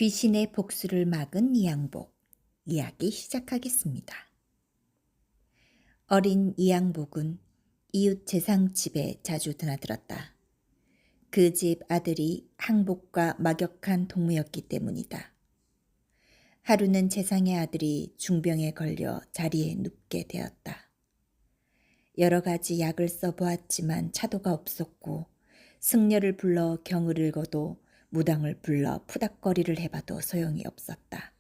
귀신의 복수를 막은 이양복 이야기 시작하겠습니다. 어린 이양복은 이웃 재상 집에 자주 드나들었다. 그 집 아들이 항복과 막역한 동무였기 때문이다. 하루는 재상의 아들이 중병에 걸려 자리에 눕게 되었다. 여러 가지 약을 써보았지만 차도가 없었고 승려를 불러 경을 읽어도 무당을 불러 푸닥거리를 해봐도 소용이 없었다.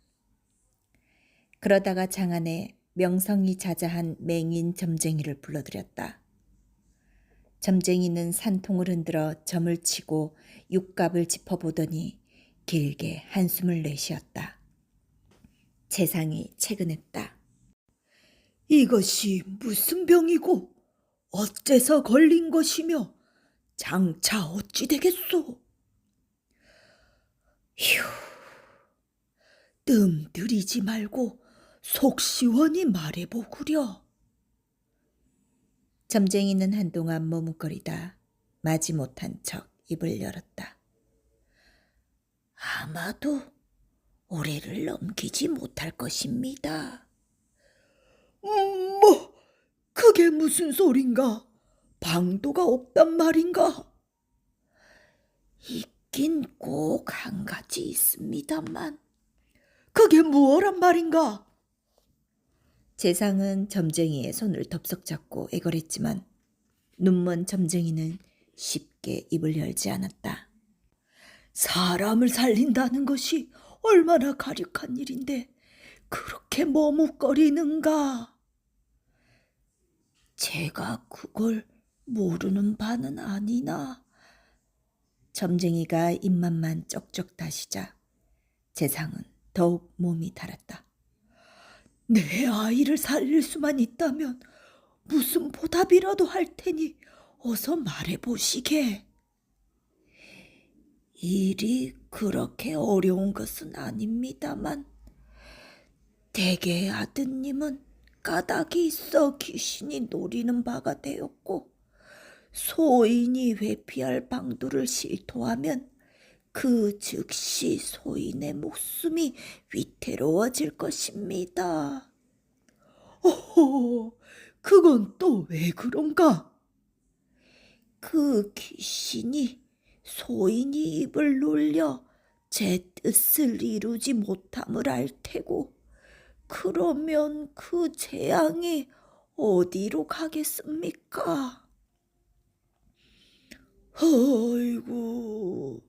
그러다가 장안에 명성이 자자한 맹인 점쟁이를 불러들였다. 점쟁이는 산통을 흔들어 점을 치고 육갑을 짚어보더니 길게 한숨을 내쉬었다. 재상이 채근했다. 이것이 무슨 병이고 어째서 걸린 것이며 장차 어찌 되겠소? 휴, 뜸 들이지 말고 속 시원히 말해보구려. 점쟁이는 한동안 머뭇거리다 마지못한 척 입을 열었다. 아마도 올해를 넘기지 못할 것입니다. 뭐, 그게 무슨 소린가? 방도가 없단 말인가? 있긴 꼭 한 가지 있습니다만 그게 무엇란 말인가? 재상은 점쟁이의 손을 덥석 잡고 애걸했지만 눈먼 점쟁이는 쉽게 입을 열지 않았다. 사람을 살린다는 것이 얼마나 가륙한 일인데 그렇게 머뭇거리는가? 제가 그걸 모르는 바는 아니나. 점쟁이가 입맛만 쩍쩍 다시자 재상은 더욱 몸이 달았다. 내 아이를 살릴 수만 있다면 무슨 보답이라도 할 테니 어서 말해보시게. 일이 그렇게 어려운 것은 아닙니다만 대개의 아드님은 까닭이 있어 귀신이 노리는 바가 되었고 소인이 회피할 방도를 실토하면 그 즉시 소인의 목숨이 위태로워질 것입니다. 그건 또 왜 그런가? 그 귀신이 소인이 입을 놀려 제 뜻을 이루지 못함을 알 테고 그러면 그 재앙이 어디로 가겠습니까? 아이고.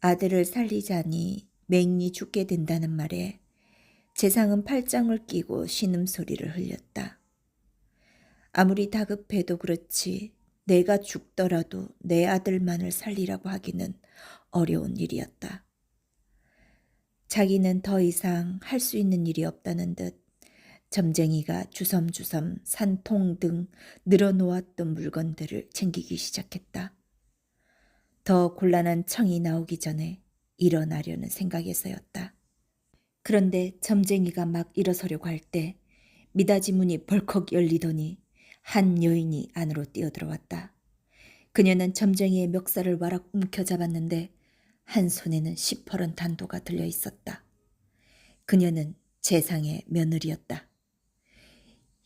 아들을 살리자니 맹리 죽게 된다는 말에 재상은 팔짱을 끼고 신음소리를 흘렸다. 아무리 다급해도 그렇지 내가 죽더라도 내 아들만을 살리라고 하기는 어려운 일이었다. 자기는 더 이상 할 수 있는 일이 없다는 듯 점쟁이가 주섬주섬 산통 등 늘어놓았던 물건들을 챙기기 시작했다. 더 곤란한 청이 나오기 전에 일어나려는 생각에서였다. 그런데 점쟁이가 막 일어서려고 할 때 미닫이 문이 벌컥 열리더니 한 여인이 안으로 뛰어들어왔다. 그녀는 점쟁이의 멱살을 와락 움켜잡았는데 한 손에는 시퍼런 단도가 들려 있었다. 그녀는 재상의 며느리였다.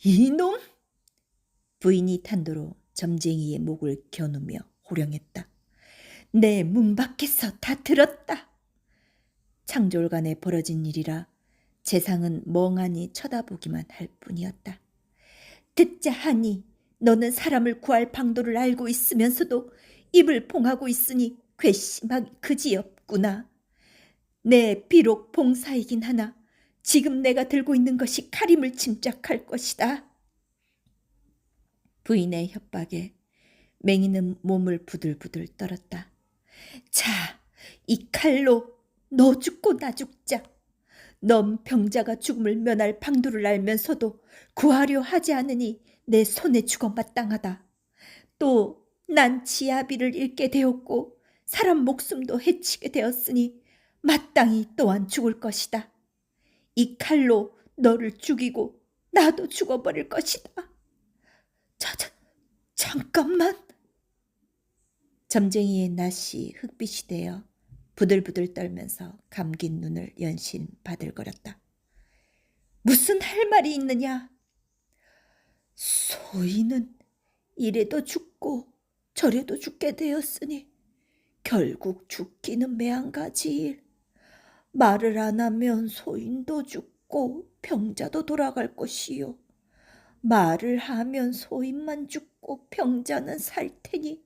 이놈! 부인이 탄도로 점쟁이의 목을 겨누며 호령했다. 내 문 밖에서 다 들었다. 창졸간에 벌어진 일이라 재상은 멍하니 쳐다보기만 할 뿐이었다. 듣자 하니 너는 사람을 구할 방도를 알고 있으면서도 입을 봉하고 있으니 괘씸하기 그지없구나. 내 비록 봉사이긴 하나 지금 내가 들고 있는 것이 칼임을 짐작할 것이다. 부인의 협박에 맹이는 몸을 부들부들 떨었다. 자, 이 칼로 너 죽고 나 죽자. 넌 병자가 죽음을 면할 방도를 알면서도 구하려 하지 않으니 내 손에 죽어 마땅하다. 또 난 지아비를 잃게 되었고 사람 목숨도 해치게 되었으니 마땅히 또한 죽을 것이다. 이 칼로 너를 죽이고 나도 죽어버릴 것이다. 잠깐만. 점쟁이의 낯이 흑빛이 되어 부들부들 떨면서 감긴 눈을 연신 바들거렸다. 무슨 할 말이 있느냐? 소인은 이래도 죽고 저래도 죽게 되었으니 결국 죽기는 매한가지일. 말을 안 하면 소인도 죽고 병자도 돌아갈 것이요. 말을 하면 소인만 죽고 병자는 살 테니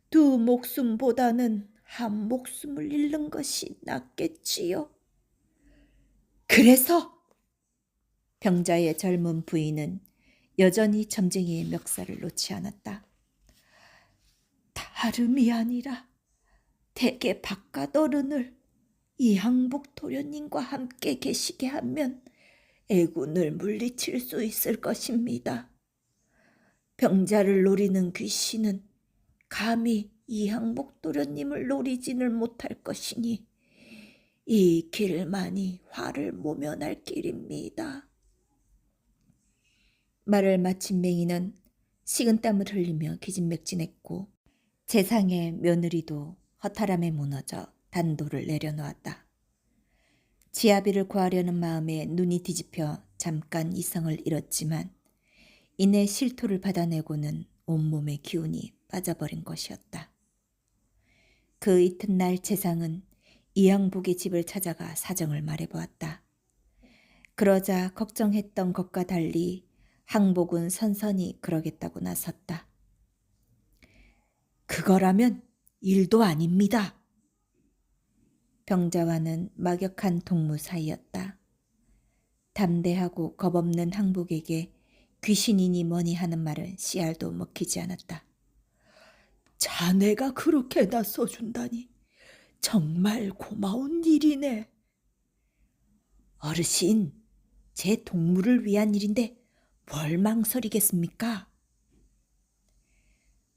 두 목숨보다는 한 목숨을 잃는 것이 낫겠지요. 그래서 병자의 젊은 부인은 여전히 점쟁이의 멱살을 놓지 않았다. 다름이 아니라 대개 바깥 어른을 이항복 도련님과 함께 계시게 하면 애군을 물리칠 수 있을 것입니다. 병자를 노리는 귀신은 감히 이항복 도련님을 노리지를 못할 것이니 이 길만이 화를 모면할 길입니다. 말을 마친 맹인은 식은땀을 흘리며 기진맥진했고 재상의 며느리도 허탈함에 무너져 단도를 내려놓았다. 지아비를 구하려는 마음에 눈이 뒤집혀 잠깐 이성을 잃었지만 이내 실토를 받아내고는 온몸의 기운이 빠져버린 것이었다. 그 이튿날 재상은 이양복의 집을 찾아가 사정을 말해보았다. 그러자 걱정했던 것과 달리 항복은 선선히 그러겠다고 나섰다. 그거라면 일도 아닙니다. 병자와는 막역한 동무 사이였다. 담대하고 겁없는 항복에게 귀신이니 뭐니 하는 말은 씨알도 먹히지 않았다. 자네가 그렇게 나서준다니 정말 고마운 일이네. 어르신, 제 동무를 위한 일인데 뭘 망설이겠습니까?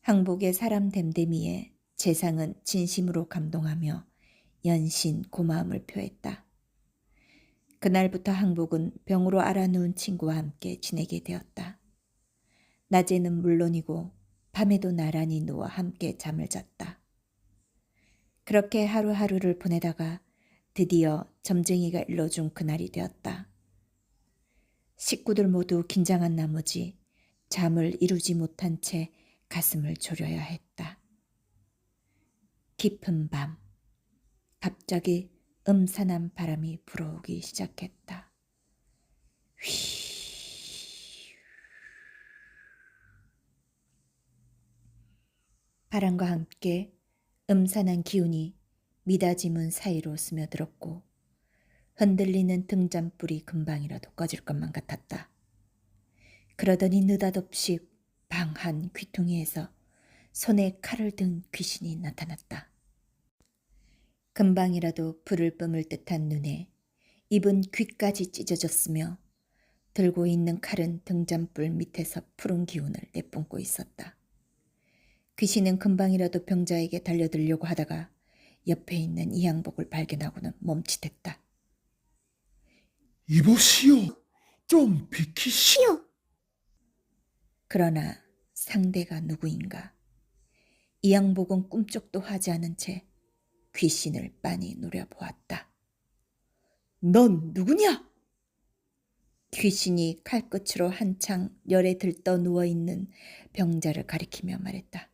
항복의 사람 됨됨이에 재상은 진심으로 감동하며 연신 고마움을 표했다. 그날부터 항복은 병으로 알아누운 친구와 함께 지내게 되었다. 낮에는 물론이고 밤에도 나란히 누워 함께 잠을 잤다. 그렇게 하루하루를 보내다가 드디어 점쟁이가 일러준 그날이 되었다. 식구들 모두 긴장한 나머지 잠을 이루지 못한 채 가슴을 졸여야 했다. 깊은 밤, 갑자기 음산한 바람이 불어오기 시작했다. 휘. 바람과 함께 음산한 기운이 미닫이 문 사이로 스며들었고 흔들리는 등잔불이 금방이라도 꺼질 것만 같았다. 그러더니 느닷없이 방 한 귀퉁이에서 손에 칼을 든 귀신이 나타났다. 금방이라도 불을 뿜을 듯한 눈에 입은 귀까지 찢어졌으며 들고 있는 칼은 등잔불 밑에서 푸른 기운을 내뿜고 있었다. 귀신은 금방이라도 병자에게 달려들려고 하다가 옆에 있는 이항복을 발견하고는 멈칫했다. 이보시오, 좀 비키시오. 그러나 상대가 누구인가? 이항복은 꿈쩍도 하지 않은 채 귀신을 빤히 노려보았다. 넌 누구냐? 귀신이 칼끝으로 한창 열에 들떠 누워있는 병자를 가리키며 말했다.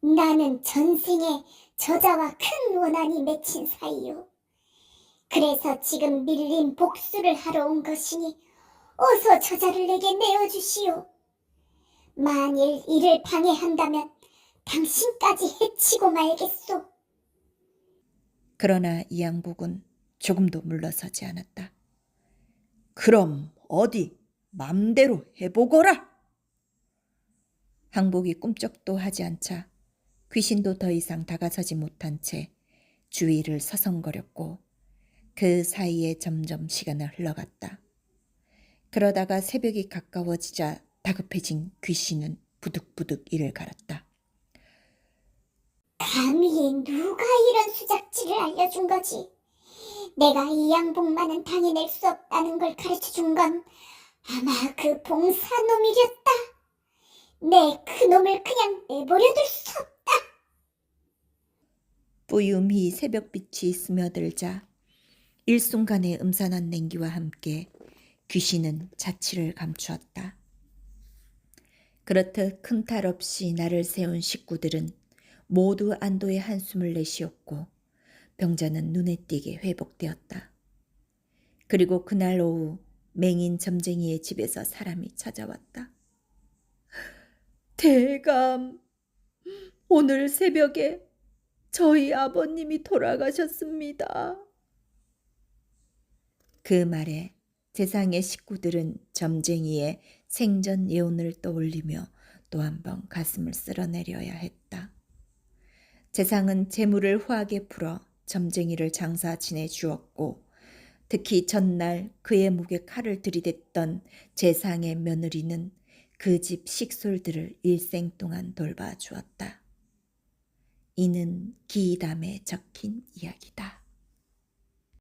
나는 전생에 저자와 큰 원한이 맺힌 사이요. 그래서 지금 밀린 복수를 하러 온 것이니 어서 저자를 내게 내어주시오. 만일 이를 방해한다면 당신까지 해치고 말겠소. 그러나 이항복은 조금도 물러서지 않았다. 그럼 어디 맘대로 해보거라. 항복이 꿈쩍도 하지 않자 귀신도 더 이상 다가서지 못한 채 주위를 서성거렸고 그 사이에 점점 시간을 흘러갔다. 그러다가 새벽이 가까워지자 다급해진 귀신은 부득부득 이를 갈았다. 감히 누가 이런 수작질을 알려준 거지? 내가 이 양복만은 당해낼 수 없다는 걸 가르쳐준 건 아마 그 봉사놈이렸다. 내 그놈을 그냥 내버려둘 수 없다. 뿌윰히 새벽빛이 스며들자 일순간의 음산한 냉기와 함께 귀신은 자취를 감추었다. 그렇듯 큰 탈 없이 나를 세운 식구들은 모두 안도의 한숨을 내쉬었고 병자는 눈에 띄게 회복되었다. 그리고 그날 오후 맹인 점쟁이의 집에서 사람이 찾아왔다. 대감, 오늘 새벽에 저희 아버님이 돌아가셨습니다. 그 말에 세상의 식구들은 점쟁이의 생전 예언을 떠올리며 또 한 번 가슴을 쓸어내려야 했다. 재상은 재물을 후하게 풀어 점쟁이를 장사 지내주었고 특히 전날 그의 목에 칼을 들이댔던 재상의 며느리는 그 집 식솔들을 일생 동안 돌봐주었다. 이는 기이담에 적힌 이야기다.